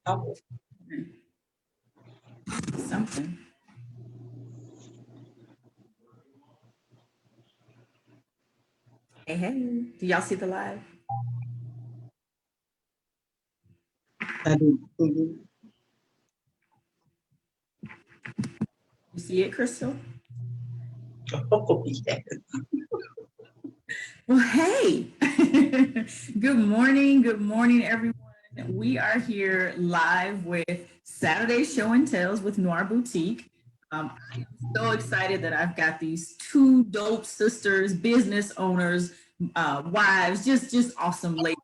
Oh. Something. Hey, hey, do y'all see the live? I do. Mhm. You see it, Crystal? Oh, yes. Well, hey, good morning, everyone. We are here live with Saturday Show and Tells with Noir Boutique. I am so excited that I've got these two dope sisters, business owners, wives, just awesome ladies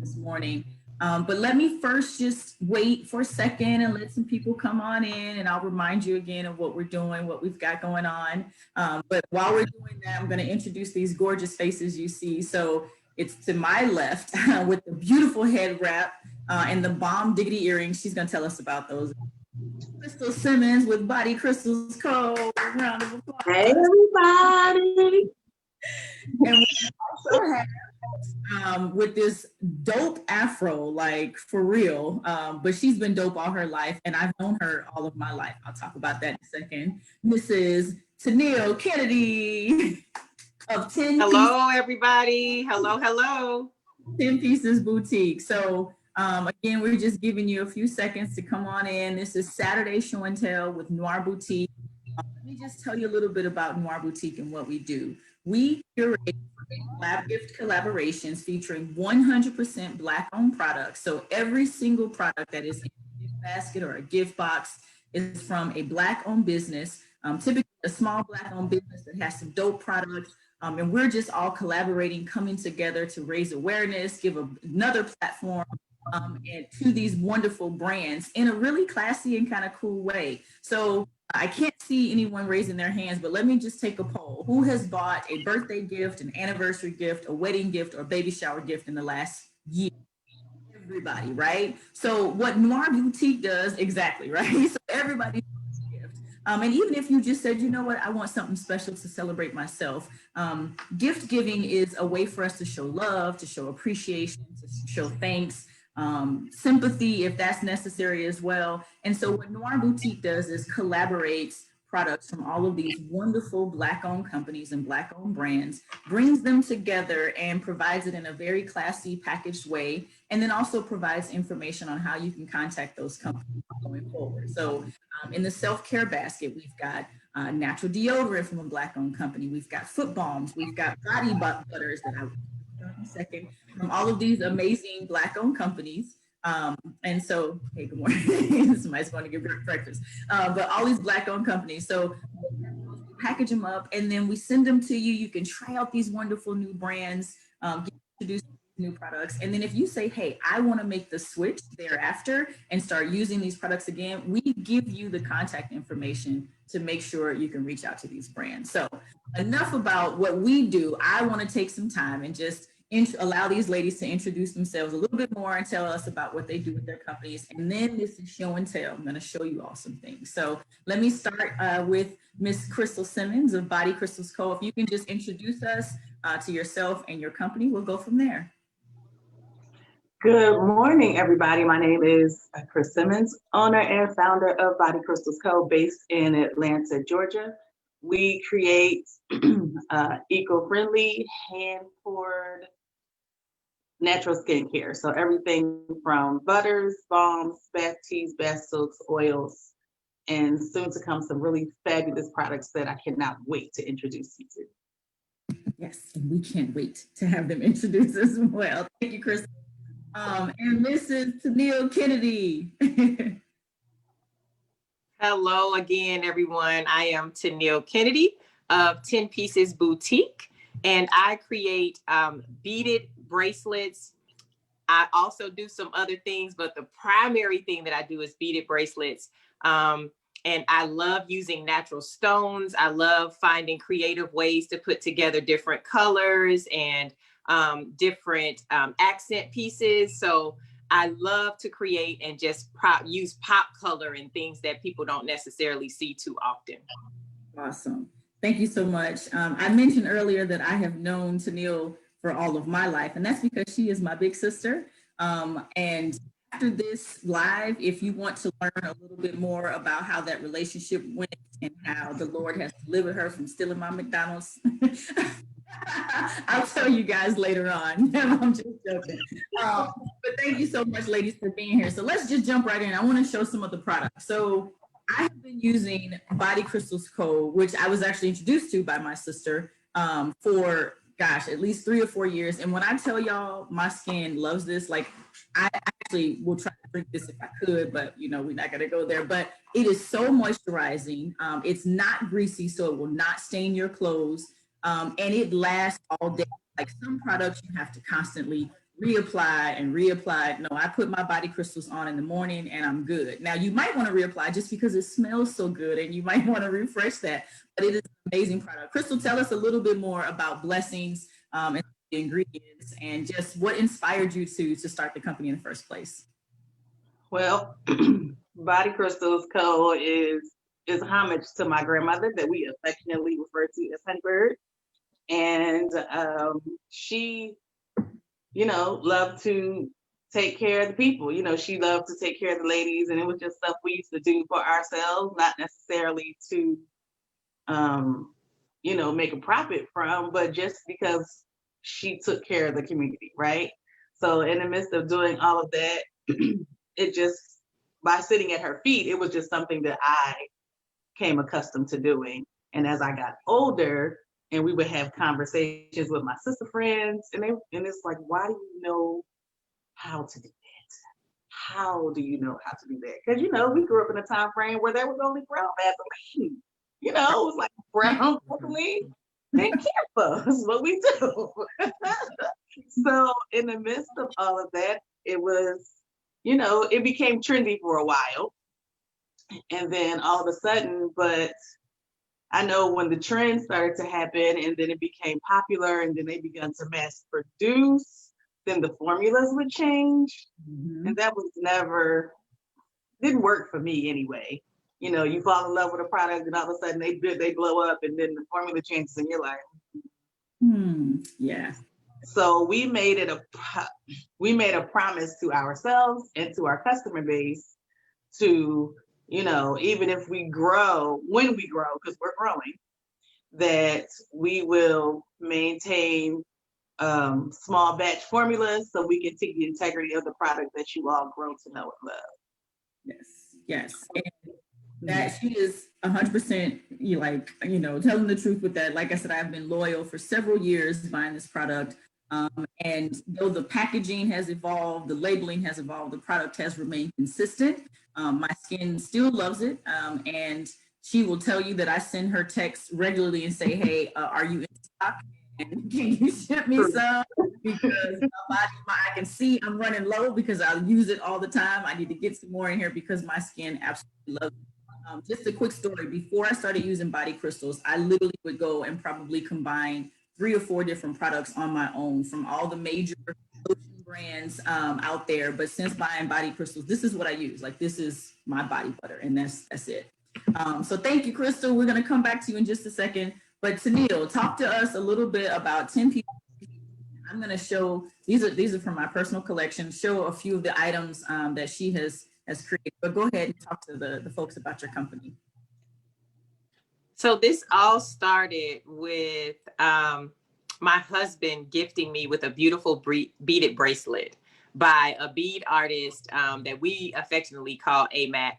this morning. But let me first just wait for a second and let some people come on in, and I'll remind you again of what we're doing, what we've got going on. But while we're doing that, I'm going to introduce these gorgeous faces you see. So it's to my left with the beautiful head wrap and the bomb diggity earrings. She's going to tell us about those. Crystal Simmons with Body Crystals Co. Round of applause. Hey, everybody. And we also have with this dope afro, like for real. But she's been dope all her life, and I've known her all of my life. I'll talk about that in a second. Mrs. Tennille Kennedy of 10 Hello, everybody. Hello. 10 Pieces Boutique. So again, we're just giving you a few seconds to come on in. This is Saturday Show and Tell with Noir Boutique. Let me just tell you a little bit about Noir Boutique and what we do. We curate gift collaborations featuring 100% Black-owned products. So every single product that is in a gift basket or a gift box is from a Black-owned business, typically a small Black-owned business that has some dope products. And we're just all collaborating, coming together to raise awareness, give another platform and to these wonderful brands in a really classy and kind of cool way. So I can't see anyone raising their hands, but let me just take a poll. Who has bought a birthday gift, an anniversary gift, a wedding gift, or a baby shower gift in the last year? Everybody, right? So what Noir Boutique does, exactly, right? So everybody gift. And even if you just said, you know what, I want something special to celebrate myself, gift giving is a way for us to show love, to show appreciation, to show thanks, sympathy if that's necessary as well. And so what Noir Boutique does is collaborates products from all of these wonderful Black-owned companies and Black-owned brands, brings them together and provides it in a very classy packaged way, and then also provides information on how you can contact those companies going forward. So in the self-care basket, we've got natural deodorant from a Black-owned company. We've got foot balms. We've got body butters that I in a second from all of these amazing Black-owned companies. And so, hey, good morning. Somebody's going to get breakfast. But all these Black-owned companies. So we package them up and then we send them to you. You can try out these wonderful new brands, get introduced to new products. And then if you say, hey, I want to make the switch thereafter and start using these products again, we give you the contact information to make sure you can reach out to these brands. So enough about what we do. I want to take some time and just allow these ladies to introduce themselves a little bit more and tell us about what they do with their companies. And then this is show and tell. I'm going to show you all some things. So let me start with Miss Crystal Simmons of Body Crystals Co. If you can just introduce us to yourself and your company, we'll go from there. Good morning, everybody. My name is Chris Simmons, owner and founder of Body Crystals Co. based in Atlanta, Georgia. We create eco-friendly, hand-poured, natural skincare. So everything from butters, balms, bath teas, bath soaks, oils, and soon to come some really fabulous products that I cannot wait to introduce you to. Yes, and we can't wait to have them introduced as well. Thank you, Chris. And Mrs. Tennille Kennedy. Hello again, everyone. I am Tennille Kennedy of 10 Pieces Boutique, and I create beaded bracelets. I also do some other things, but the primary thing that I do is beaded bracelets. And I love using natural stones. I love finding creative ways to put together different colors and different accent pieces. So I love to create and just use pop color and things that people don't necessarily see too often. Awesome. Thank you so much. I mentioned earlier that I have known Tennille for all of my life, and that's because she is my big sister. And after this live, if you want to learn a little bit more about how that relationship went and how the Lord has delivered her from stealing my McDonald's, I'll tell you guys later on. I'm just joking. But thank you so much, ladies, for being here. So let's just jump right in. I want to show some of the products. So I have been using Body Crystals Co., which I was actually introduced to by my sister for, gosh, at least 3 or 4 years. And when I tell y'all my skin loves this, like I actually will try to drink this if I could, but you know, we're not going to go there. But it is so moisturizing. It's not greasy, so it will not stain your clothes. And it lasts all day. Like some products you have to constantly reapply and reapply. No, I put my Body Crystals on in the morning and I'm good. Now you might want to reapply just because it smells so good and you might want to refresh that, but it is an amazing product. Crystal, tell us a little bit more about Blessings and the ingredients and just what inspired you to start the company in the first place. Well, Body Crystals Co. is homage to my grandmother that we affectionately refer to as Honeybird. And she, you know, loved to take care of the people. You know, she loved to take care of the ladies, and it was just stuff we used to do for ourselves, not necessarily to, you know, make a profit from, but just because she took care of the community, right? So in the midst of doing all of that, it just, by sitting at her feet, it was just something that I came accustomed to doing. And as I got older, and we would have conversations with my sister friends, and it's like, why do you know how to do that? How do you know how to do that? Because, you know, we grew up in a time frame where there was only brown Vaseline. You know, it was like brown Vaseline and Camphor is what we do. So in the midst of all of that, it was, you know, it became trendy for a while. And then all of a sudden, but I know when the trend started to happen and then it became popular and then they began to mass produce, then the formulas would change. And that was didn't work for me anyway. You know, you fall in love with a product and all of a sudden they blow up and then the formula changes and you're like, yeah. So we made a promise to ourselves and to our customer base to, you know, even if we grow, when we grow, because we're growing, that we will maintain small batch formulas so we can take the integrity of the product that you all grow to know and love. Yes. And that she is 100%, telling the truth with that. Like I said, I've been loyal for several years buying this product. And though the packaging has evolved, the labeling has evolved, the product has remained consistent. My skin still loves it. And she will tell you that I send her texts regularly and say, hey, are you in stock? And can you ship me some? Because I can see I'm running low because I use it all the time. I need to get some more in here because my skin absolutely loves it. Just a quick story. Before I started using Body Crystals, I literally would go and probably combine 3 or 4 different products on my own from all the major lotion brands out there. But since buying Body Crystals, this is what I use. Like, this is my body butter, and that's it. So thank you, Crystal. We're going to come back to you in just a second. But Tennille, talk to us a little bit about 10 people. I'm going to show, these are from my personal collection, show a few of the items that she has created. But go ahead and talk to the folks about your company. So this all started with my husband gifting me with a beautiful beaded bracelet by a bead artist that we affectionately call AMAC.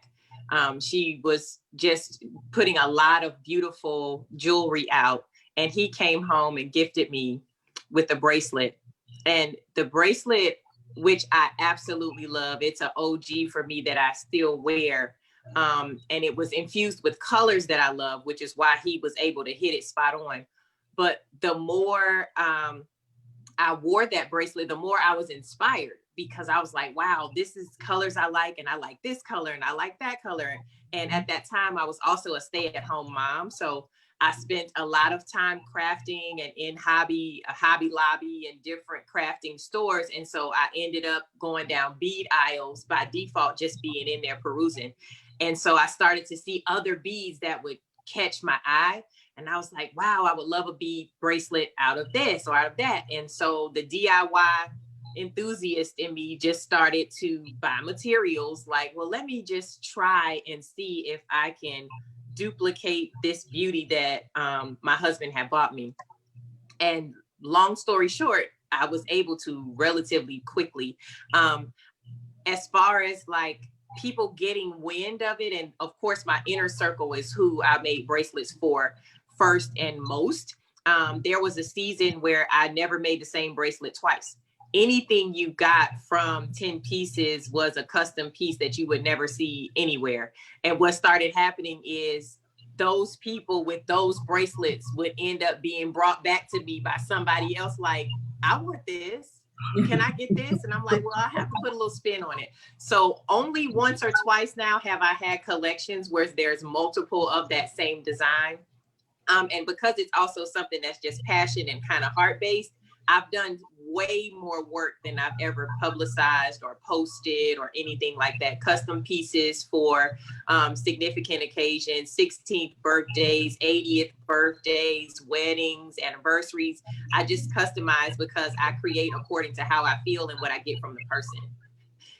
She was just putting a lot of beautiful jewelry out, and he came home and gifted me with a bracelet. And the bracelet, which I absolutely love, it's an OG for me that I still wear. And it was infused with colors that I love, which is why he was able to hit it spot on. But the more I wore that bracelet, the more I was inspired, because I was like, wow, this is colors I like, and I like this color, and I like that color. And at that time, I was also a stay-at-home mom. So I spent a lot of time crafting and in Hobby Lobby and different crafting stores. And so I ended up going down bead aisles by default, just being in there perusing. And so I started to see other beads that would catch my eye. And I was like, wow, I would love a bead bracelet out of this or out of that. And so the DIY enthusiast in me just started to buy materials like, well, let me just try and see if I can duplicate this beauty that my husband had bought me. And long story short, I was able to relatively quickly. As far as like people getting wind of it, and of course my inner circle is who I made bracelets for first and most. There was a season where I never made the same bracelet twice. Anything you got from 10 Pieces was a custom piece that you would never see anywhere. And what started happening is those people with those bracelets would end up being brought back to me by somebody else like, I want this. Can I get this? And I'm like, well, I have to put a little spin on it. So only once or twice now have I had collections where there's multiple of that same design. And because it's also something that's just passion and kind of heart-based, I've done way more work than I've ever publicized or posted or anything like that. Custom pieces for significant occasions, 16th birthdays, 80th birthdays, weddings, anniversaries. I just customize because I create according to how I feel and what I get from the person.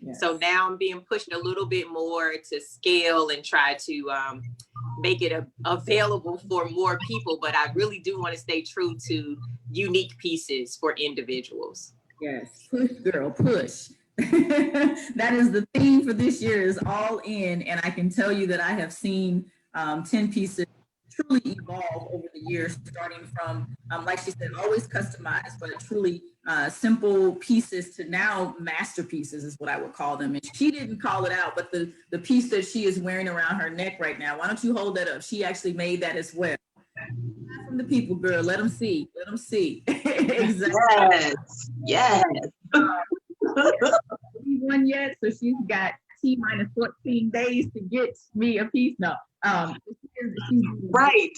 Yes. So now I'm being pushed a little bit more to scale and try to make it available for more people. But I really do want to stay true to unique pieces for individuals. Yes, push, girl, push. That is the theme for this year, is all in. And I can tell you that I have seen 10 Pieces truly evolve over the years, starting from, like she said, always customized, but truly simple pieces to now masterpieces is what I would call them. And she didn't call it out, but the piece that she is wearing around her neck right now, why don't you hold that up? She actually made that as well. From the people, girl, let them see, let them see. Exactly. Yes, One yet, so she's got T-minus 14 days to get me a piece. No, she's right.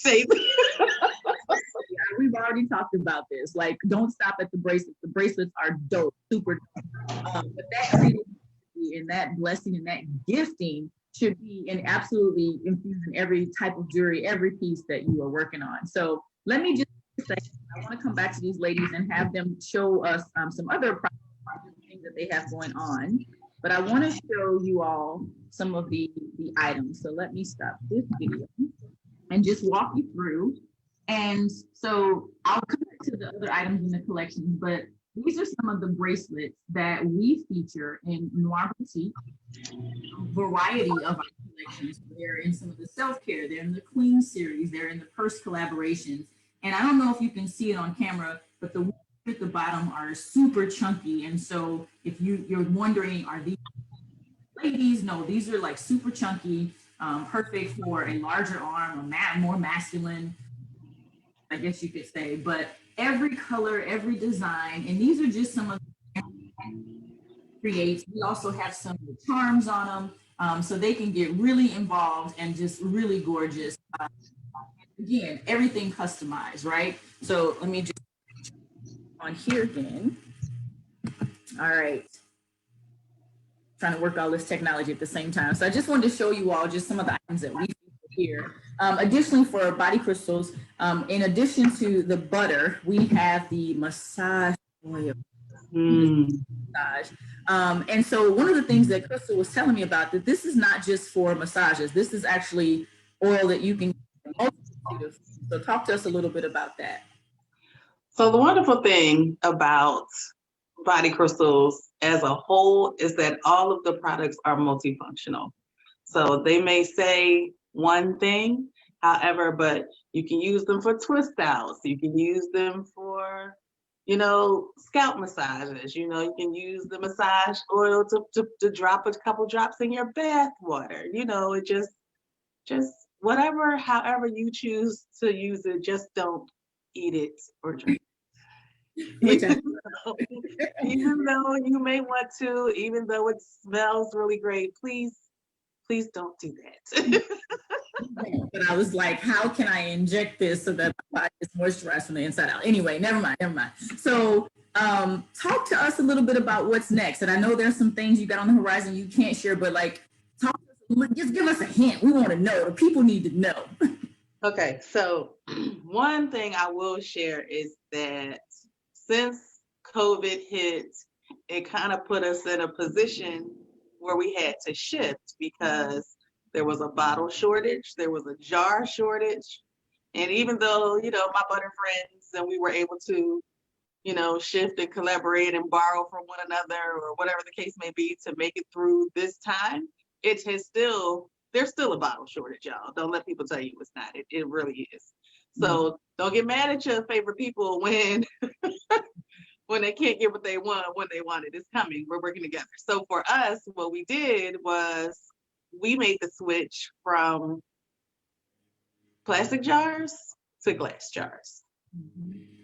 We've already talked about this. Like, don't stop at the bracelets. The bracelets are dope, super dope. But that creativity and that blessing and that gifting should be absolutely infused in every type of jewelry, every piece that you are working on. So let me just say, I want to come back to these ladies and have them show us some other things that they have going on. But I want to show you all some of the items. So let me stop this video and just walk you through. And so I'll come back to the other items in the collection, but these are some of the bracelets that we feature in Noir Boutique. A variety of our collections. They're in some of the self-care, they're in the Queen series, they're in the purse collaborations. And I don't know if you can see it on camera, but the ones at the bottom are super chunky. And so if you're wondering, are these ladies? No, these are like super chunky, perfect for a larger arm, more masculine, I guess you could say. But every color, every design, and these are just some of the creates. We also have some of the charms on them, so they can get really involved and just really gorgeous. Again, everything customized, right? So let me just on here again. All right. Trying to work all this technology at the same time. So I just wanted to show you all just some of the items that we here. Additionally, for body crystals, in addition to the butter, we have the massage oil. Massage. And so one of the things that Crystal was telling me about, that this is not just for massages. This is actually oil that you can use. So talk to us a little bit about that. So the wonderful thing about body crystals as a whole is that all of the products are multifunctional. So they may say one thing, however, but you can use them for twist outs. You can use them for, scalp massages. You can use the massage oil to drop a couple drops in your bath water. It just whatever, however you choose to use it, just don't eat it or drink it. Even though you may want to, even though it smells really great, please don't do that. But I was like, how can I inject this so that my body is moisturized from the inside out? Anyway, never mind. So talk to us a little bit about what's next. And I know there's some things you got on the horizon you can't share, but just give us a hint. We want to know. The people need to know. Okay, so one thing I will share is that since COVID hit it kind of put us in a position where we had to shift because there was a bottle shortage, there was a jar shortage. And even though, my butter friends and we were able to, shift and collaborate and borrow from one another or whatever the case may be to make it through this time, there's still a bottle shortage, y'all. Don't let people tell you it's not. It really is. So don't get mad at your favorite people when when they can't get what they want when they want it. It's coming. We're working together. So for us, what we did was we made the switch from plastic jars to glass jars,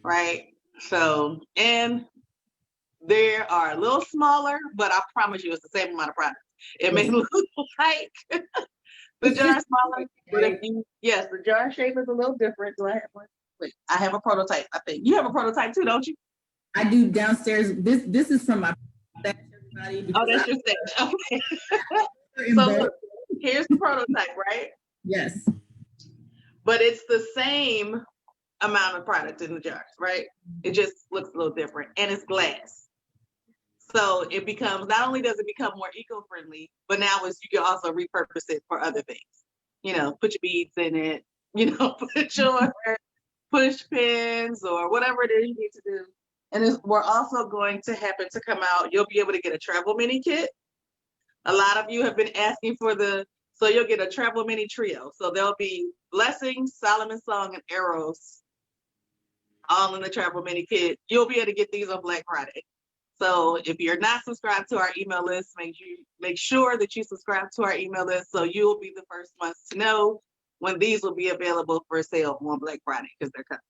right? So, and they are a little smaller, but I promise you it's the same amount of product. It may look like the jar is smaller, but the jar shape is a little different. Do I have one? Wait, I have a prototype, I think. You have a prototype too, don't you? I do downstairs. This is from my stash, everybody. Oh, that's your stash. Okay. So look, here's the prototype, right? Yes. But it's the same amount of product in the jars, right? It just looks a little different, and it's glass. So it becomes, not only does it become more eco-friendly, but now you can also repurpose it for other things. Put your beads in it, put your push pins or whatever it is you need to do. And we're also going to happen to come out, you'll be able to get a travel mini kit. A lot of you have been asking so you'll get a travel mini trio. So there'll be blessings, Solomon's Song, and arrows all in the travel mini kit. You'll be able to get these on Black Friday. So if you're not subscribed to our email list, make sure that you subscribe to our email list so you'll be the first ones to know when these will be available for sale on Black Friday because they're coming.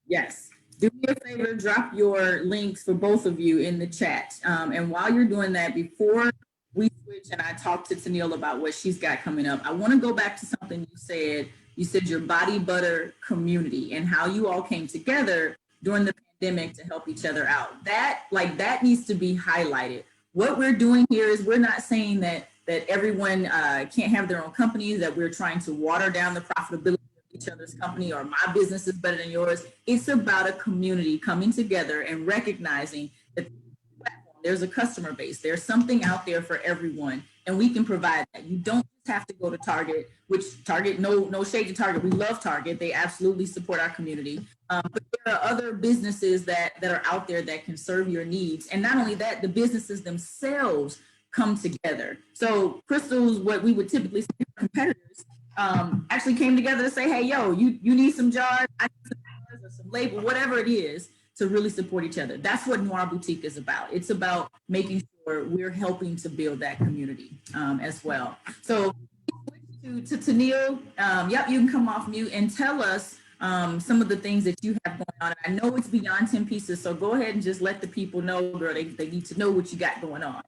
Yes. Do me a favor, drop your links for both of you in the chat. And while you're doing that, before we switch and I talk to Tennille about what she's got coming up, I want to go back to something you said. You said your body butter community and how you all came together during the pandemic to help each other out. That needs to be highlighted. What we're doing here is we're not saying that everyone can't have their own companies, that we're trying to water down the profitability each other's company or my business is better than yours. It's about a community coming together and recognizing that there's a customer base. There's something out there for everyone, and we can provide that. You don't have to go to Target, which Target, no shade to Target. We love Target. They absolutely support our community. But there are other businesses that are out there that can serve your needs. And not only that, the businesses themselves come together. So Crystal's, what we would typically say competitors, actually came together to say, hey, yo, you need some jars, I need some jars or some label, whatever it is, to really support each other. That's what Noir Boutique is about. It's about making sure we're helping to build that community as well. So to Tennille, yep, you can come off mute and tell us some of the things that you have going on. I know it's beyond 10 pieces, so go ahead and just let the people know, girl, they need to know what you got going on.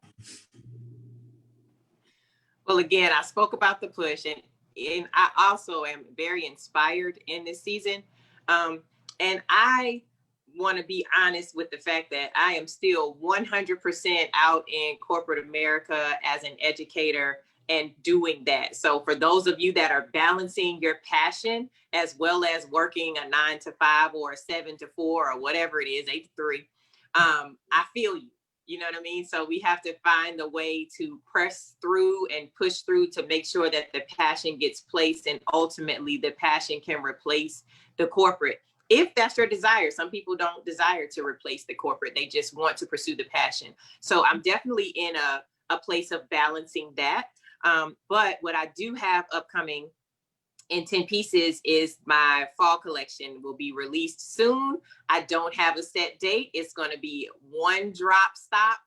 Well, again, I spoke about the push, and I also am very inspired in this season. And I want to be honest with the fact that I am still 100% out in corporate America as an educator and doing that. So for those of you that are balancing your passion as well as working a 9 to 5 or a 7 to 4 or whatever it is, 8 to 3, I feel you. You know what I mean? So we have to find a way to press through and push through to make sure that the passion gets placed, and ultimately the passion can replace the corporate. If that's your desire. Some people don't desire to replace the corporate. They just want to pursue the passion. So I'm definitely in a place of balancing that. But what I do have upcoming in 10 pieces is my fall collection will be released soon. I don't have a set date. It's going to be one drop stop.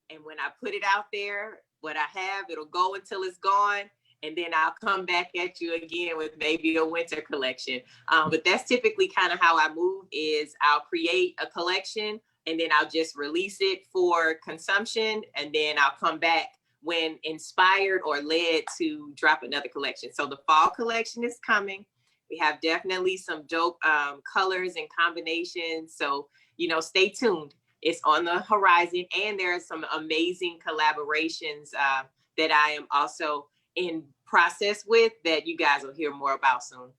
And when I put it out there, what I have, it'll go until it's gone. And then I'll come back at you again with maybe a winter collection. But that's typically kind of how I move, is I'll create a collection and then I'll just release it for consumption. And then I'll come back when inspired or led to drop another collection. So the fall collection is coming. We have definitely some dope colors and combinations. So, stay tuned. It's on the horizon. And there are some amazing collaborations that I am also in process with that you guys will hear more about soon.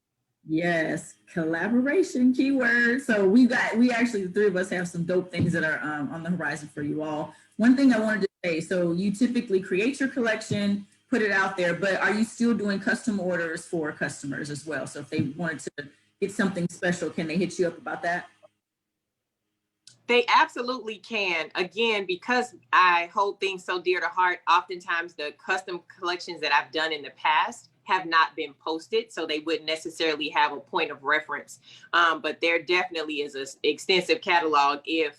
Yes, collaboration, keyword. So we actually, the three of us have some dope things that are on the horizon for you all. one thing I wanted to say, so you typically create your collection, put it out there, but are you still doing custom orders for customers as well? So if they wanted to get something special, can they hit you up about that? They absolutely can. Again, because I hold things so dear to heart, oftentimes the custom collections that I've done in the past have not been posted, so they wouldn't necessarily have a point of reference. But there definitely is an extensive catalog if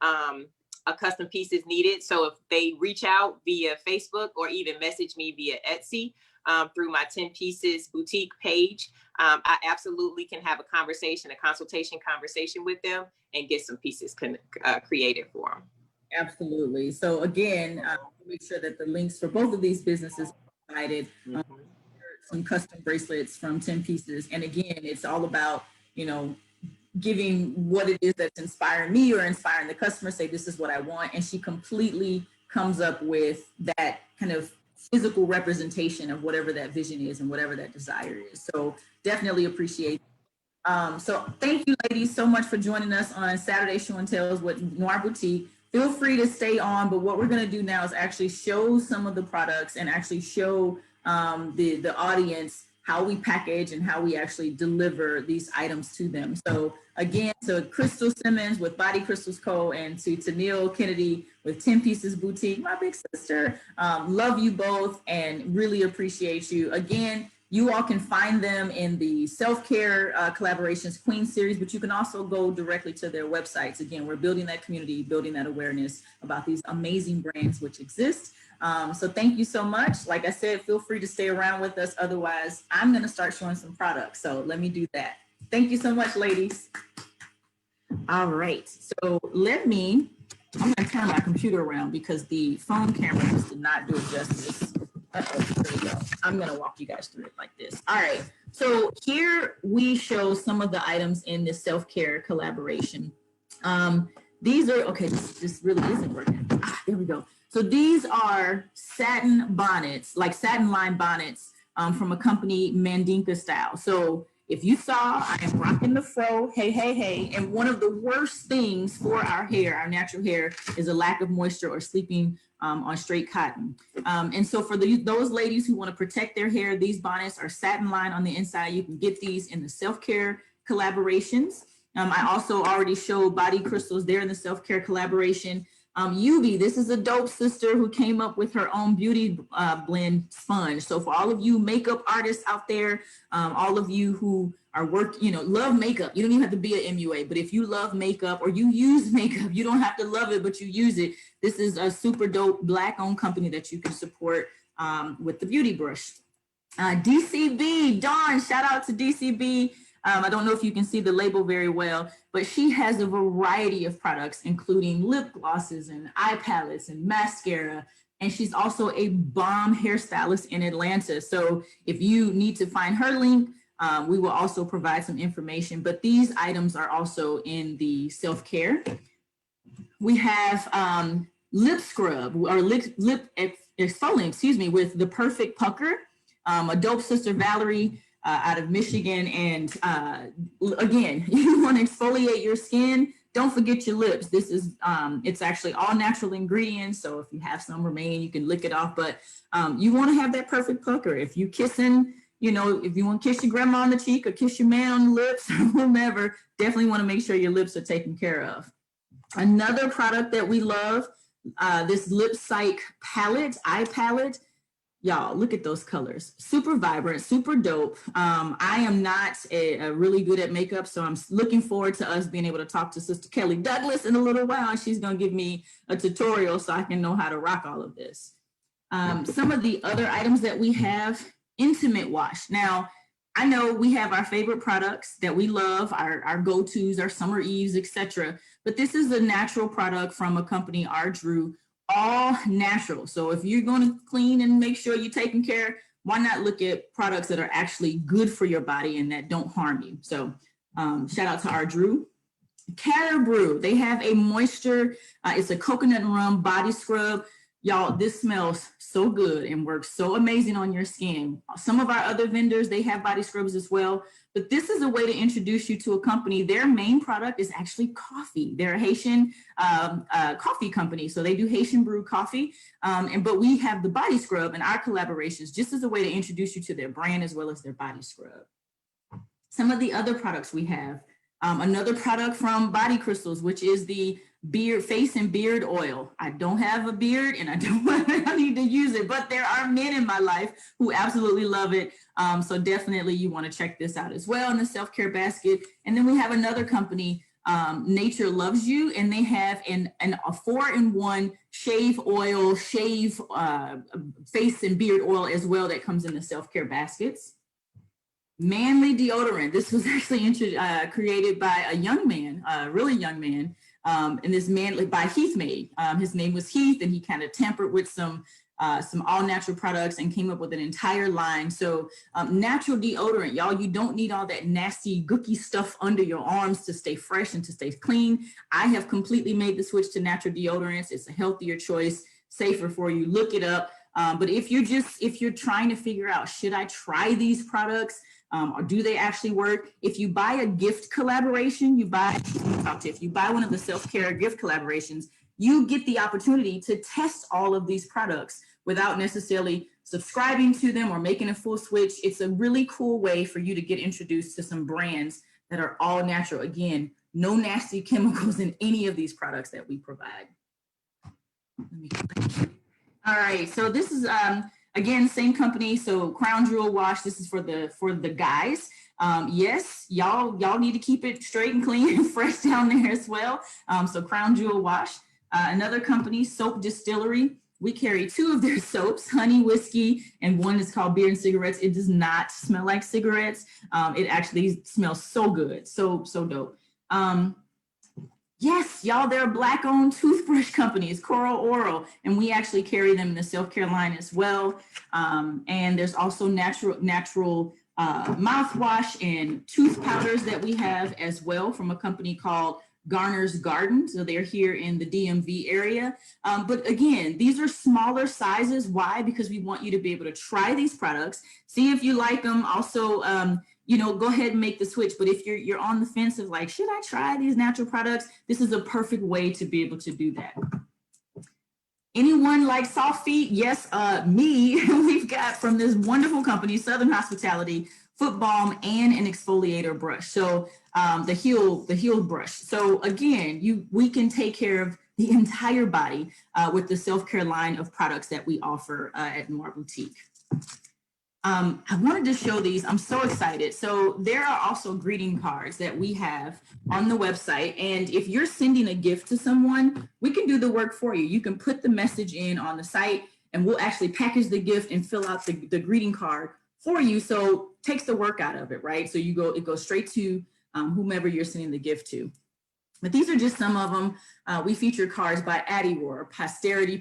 a custom piece is needed. So if they reach out via Facebook or even message me via Etsy through my 10 Pieces Boutique page, I absolutely can have a consultation conversation with them and get some pieces created for them. Absolutely. So again, make sure that the links for both of these businesses are provided. Some custom bracelets from 10 Pieces. And again, it's all about, you know, giving what it is that's inspiring me or inspiring the customer, say, this is what I want. And she completely comes up with that kind of physical representation of whatever that vision is and whatever that desire is. So definitely appreciate it. So thank you, ladies, so much for joining us on Saturday Show and Tells with Noir Boutique. Feel free to stay on, but what we're going to do now is actually show some of the products and actually show the audience how we package and how we actually deliver these items to them. So again, to Crystal Simmons with Body Crystals Co. and to Tennille Kennedy with 10 Pieces Boutique, my big sister, love you both and really appreciate you. Again, you all can find them in the self-care collaborations Queen series, but you can also go directly to their websites. Again, we're building that community, building that awareness about these amazing brands which exist. So thank you so much. Like I said, feel free to stay around with us. Otherwise, I'm going to start showing some products. So let me do that. Thank you so much, ladies. All right. So I'm going to turn my computer around because the phone camera just did not do it justice. There we go. I'm going to walk you guys through it like this. All right. So here we show some of the items in the self-care collaboration. These are, okay, this really isn't working. There we go. So these are satin bonnets, like satin line bonnets from a company, Mandinka Style. So if you saw, I am rocking the fro, hey, hey, hey. And one of the worst things for our hair, our natural hair, is a lack of moisture or sleeping on straight cotton. And so for those ladies who want to protect their hair, these bonnets are satin line on the inside. You can get these in the self-care collaborations. I also already showed Body Crystals there in the self-care collaboration. Yubi, this is a dope sister who came up with her own beauty blend sponge. So for all of you makeup artists out there, all of you who are love makeup, you don't even have to be an MUA, but if you love makeup or you use makeup, you don't have to love it, but you use it. This is a super dope Black-owned company that you can support with the beauty brush. DCB, Dawn, shout out to DCB. I don't know if you can see the label very well, but she has a variety of products, including lip glosses and eye palettes and mascara. And she's also a bomb hairstylist in Atlanta. So if you need to find her link, we will also provide some information, but these items are also in the self-care. We have lip scrub or lip exfoliant, excuse me, with the Perfect Pucker, a dope sister, Valerie, out of Michigan. And again, you want to exfoliate your skin, don't forget your lips. This is, it's actually all natural ingredients. So if you have some remaining, you can lick it off, but you want to have that perfect pucker. If you kissing, if you want to kiss your grandma on the cheek or kiss your man on the lips or whomever, definitely want to make sure your lips are taken care of. Another product that we love, this Lip Psych palette, eye palette. Y'all, look at those colors. Super vibrant, super dope. I am not really good at makeup, so I'm looking forward to us being able to talk to Sister Kelly Douglas in a little while. She's going to give me a tutorial so I can know how to rock all of this. Some of the other items that we have, intimate wash. Now, I know we have our favorite products that we love, our go-tos, our summer eves, etc. But this is a natural product from a company, R. Drew, all natural. So if you're going to clean and make sure you're taking care, why not look at products that are actually good for your body and that don't harm you? So shout out to R. Drew. Caribou, they have a moisture, it's a coconut and rum body scrub. Y'all, this smells so good and works so amazing on your skin. Some of our other vendors, they have body scrubs as well, but this is a way to introduce you to a company. Their main product is actually coffee. They're a Haitian coffee company, so they do Haitian brewed coffee. But we have the body scrub in our collaborations just as a way to introduce you to their brand as well as their body scrub. Some of the other products we have, another product from Body Crystals, which is the face and beard oil. I don't have a beard and I need to use it, but there are men in my life who absolutely love it. So definitely you want to check this out as well in the self-care basket. And then we have another company, Nature Loves You, and they have a 4-in-1 shave oil, face and beard oil as well that comes in the self-care baskets. Manly deodorant. This was actually created by a young man, a really young man, and this man by Heath made. His name was Heath, and he kind of tampered with some all natural products and came up with an entire line. So natural deodorant, y'all, you don't need all that nasty gooky stuff under your arms to stay fresh and to stay clean. I have completely made the switch to natural deodorants. It's a healthier choice, safer for you. Look it up. But if you're trying to figure out, should I try these products? Or do they actually work? If you buy a gift collaboration, if you buy one of the self-care gift collaborations, you get the opportunity to test all of these products without necessarily subscribing to them or making a full switch. It's a really cool way for you to get introduced to some brands that are all natural. Again, no nasty chemicals in any of these products that we provide. Let me go back here. All right, so this is, again, same company. So Crown Jewel Wash, this is for the guys. Yes, y'all need to keep it straight and clean and fresh down there as well. So Crown Jewel Wash. Another company, Soap Distillery. We carry 2 of their soaps, Honey Whiskey, and one is called Beer and Cigarettes. It does not smell like cigarettes. It actually smells so good, so dope. Yes, y'all, they're Black-owned toothbrush companies, Coral Oral, and we actually carry them in the self-care line as well. And there's also natural mouthwash and tooth powders that we have as well from a company called Garner's Garden. So they're here in the DMV area. But again, these are smaller sizes. Why? Because we want you to be able to try these products, see if you like them. Also, go ahead and make the switch. But if you're on the fence of like, should I try these natural products? This is a perfect way to be able to do that. Anyone like soft feet? Yes, me. We've got from this wonderful company, Southern Hospitality, foot balm and an exfoliator brush. So the heel brush. So again, we can take care of the entire body with the self-care line of products that we offer at Noir Boutique. I wanted to show these. I'm so excited. So there are also greeting cards that we have on the website. And if you're sending a gift to someone, we can do the work for you. You can put the message in on the site and we'll actually package the gift and fill out the greeting card for you. So it takes the work out of it, right? So it goes straight to whomever you're sending the gift to. But these are just some of them. We feature cards by Addie Roar, Posterity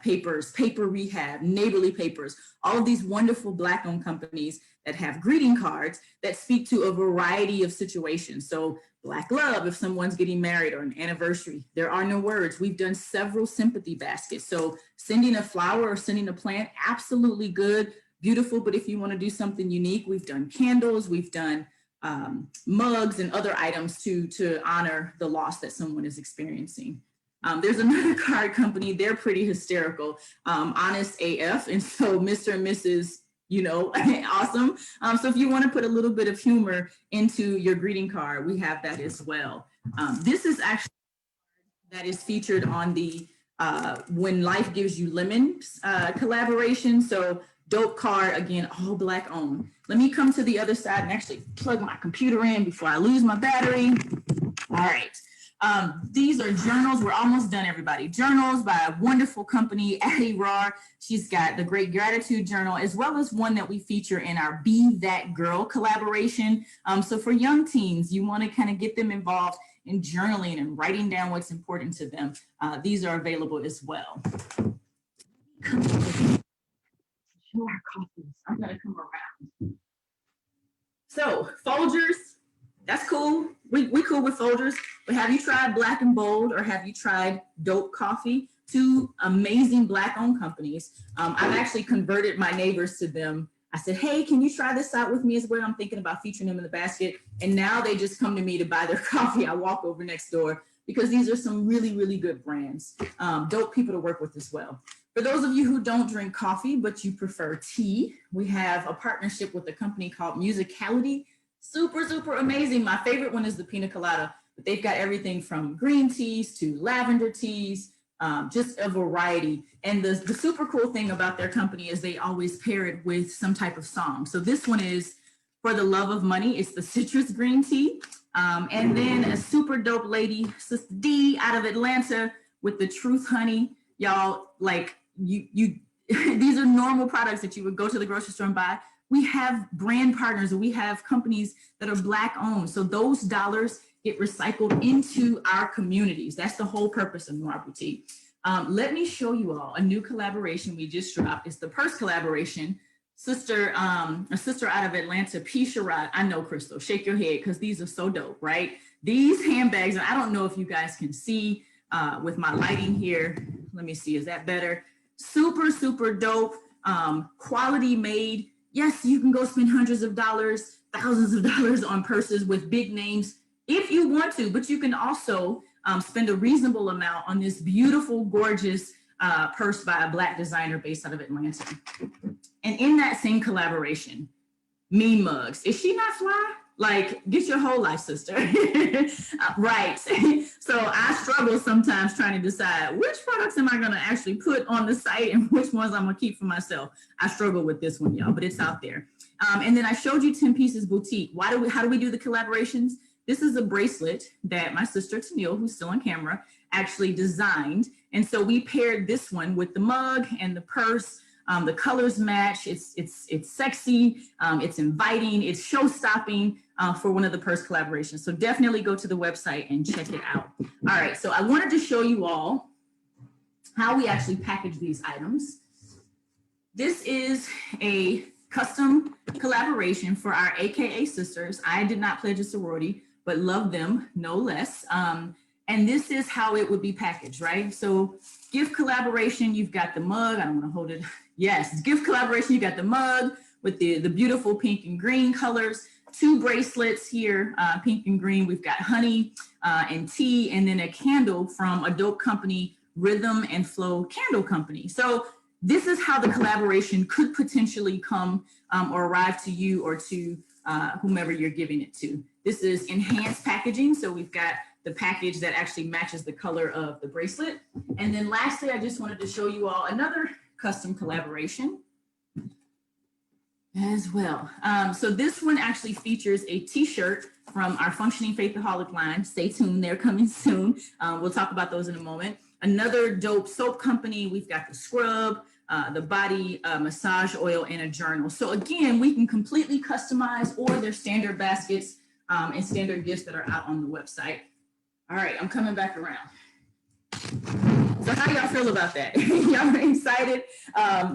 Papers, Paper Rehab, Neighborly Papers, all of these wonderful Black-owned companies that have greeting cards that speak to a variety of situations. So Black love, if someone's getting married or an anniversary, there are no words. We've done several sympathy baskets. So sending a flower or sending a plant, absolutely good, beautiful. But if you want to do something unique, we've done candles, we've done mugs and other items to honor the loss that someone is experiencing. There's another card company, they're pretty hysterical, Honest AF, and so Mr. and Mrs., awesome. So if you want to put a little bit of humor into your greeting card, we have that as well. This is actually that is featured on the When Life Gives You Lemons collaboration. So dope card, again, all Black owned. Let me come to the other side and actually plug my computer in before I lose my battery. All right. These are journals. We're almost done, everybody. Journals by a wonderful company, Addie Roar. She's got the Great Gratitude Journal, as well as one that we feature in our Be That Girl collaboration. So for young teens, you want to kind of get them involved in journaling and writing down what's important to them. These are available as well. Our coffees. I'm gonna come around. So Folgers, that's cool. We cool with Folgers, but have you tried Black and Bold or have you tried Dope Coffee? two amazing Black-owned companies. I've actually converted my neighbors to them. I said, hey, can you try this out with me as well? I'm thinking about featuring them in the basket. And now they just come to me to buy their coffee. I walk over next door because these are some really, really good brands. Dope people to work with as well. For those of you who don't drink coffee, but you prefer tea, we have a partnership with a company called Musicality. Super, super amazing. My favorite one is the pina colada, but they've got everything from green teas to lavender teas, just a variety. And the super cool thing about their company is they always pair it with some type of song. So this one is For the Love of Money. It's the citrus green tea. And then a super dope lady, Sister D out of Atlanta with the Truth Honey. Y'all, like you these are normal products that you would go to the grocery store and buy. We have brand partners, we have companies that are Black owned. So those dollars get recycled into our communities. That's the whole purpose of Noir Boutique. Let me show you all a new collaboration we just dropped. It's the purse collaboration. A sister out of Atlanta, P. Sherrod. I know, Crystal, shake your head because these are so dope, right? These handbags, and I don't know if you guys can see with my lighting here. Let me see, is that better? Super, super dope, quality made. Yes, you can go spend hundreds of dollars, thousands of dollars on purses with big names if you want to, but you can also spend a reasonable amount on this beautiful, gorgeous purse by a Black designer based out of Atlanta. And in that same collaboration, Mean Mugs. Is she not fly? Like, get your whole life, sister. Right. So I struggle sometimes trying to decide which products am I going to actually put on the site and which ones I'm going to keep for myself. I struggle with this one, y'all, but it's out there. And then I showed you 10 Pieces Boutique. How do we do the collaborations? This is a bracelet that my sister Tennille, who's still on camera, actually designed. And so we paired this one with the mug and the purse. The colors match. It's sexy. It's inviting. It's show-stopping for one of the purse collaborations. So definitely go to the website and check it out. All right. So I wanted to show you all how we actually package these items. This is a custom collaboration for our AKA sisters. I did not pledge a sorority, but love them no less. And this is how it would be packaged, right? So gift collaboration, you've got the mug. I don't want to hold it. Yes, gift collaboration, you got the mug with the beautiful pink and green colors, 2 bracelets here, pink and green. We've got honey and tea, and then a candle from a dope company, Rhythm and Flow Candle Company. So this is how the collaboration could potentially come or arrive to you or to whomever you're giving it to. This is enhanced packaging. So we've got the package that actually matches the color of the bracelet. And then lastly, I just wanted to show you all another custom collaboration as well. So this one actually features a t-shirt from our Functioning Faithaholic line. Stay tuned, they're coming soon. We'll talk about those in a moment. Another dope soap company, we've got the scrub, the body massage oil, and a journal. So again, we can completely customize, or their standard baskets and standard gifts that are out on the website. All right, I'm coming back around. So how y'all feel about that? Y'all are excited?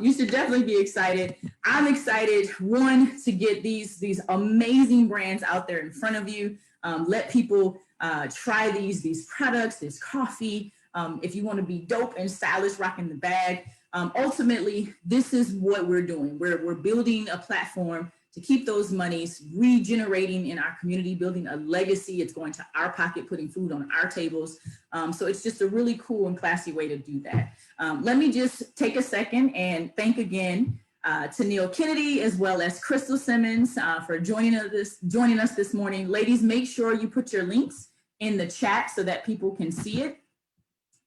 You should definitely be excited. I'm excited, one, to get these amazing brands out there in front of you. Let people try these products, this coffee. If you want to be dope and stylish, rocking the bag. Ultimately, this is what we're doing. We're building a platform to keep those monies regenerating in our community, building a legacy. It's going to our pocket, putting food on our tables. So it's just a really cool and classy way to do that. Let me just take a second and thank again Tennille Kennedy, as well as Crystal Simmons for joining us this morning. Ladies, make sure you put your links in the chat so that people can see it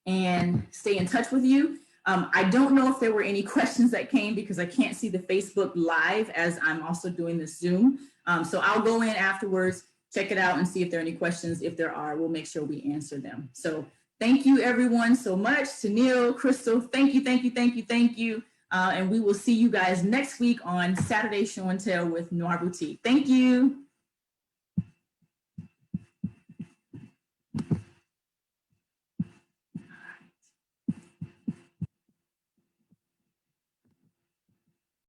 and stay in touch with you. I don't know if there were any questions that came because I can't see the Facebook Live as I'm also doing this Zoom. So I'll go in afterwards, check it out and see if there are any questions. If there are, we'll make sure we answer them. So thank you everyone so much. Tennille, Crystal, thank you, thank you, thank you, thank you. And we will see you guys next week on Saturday Show and Tell with Noir Boutique. Thank you.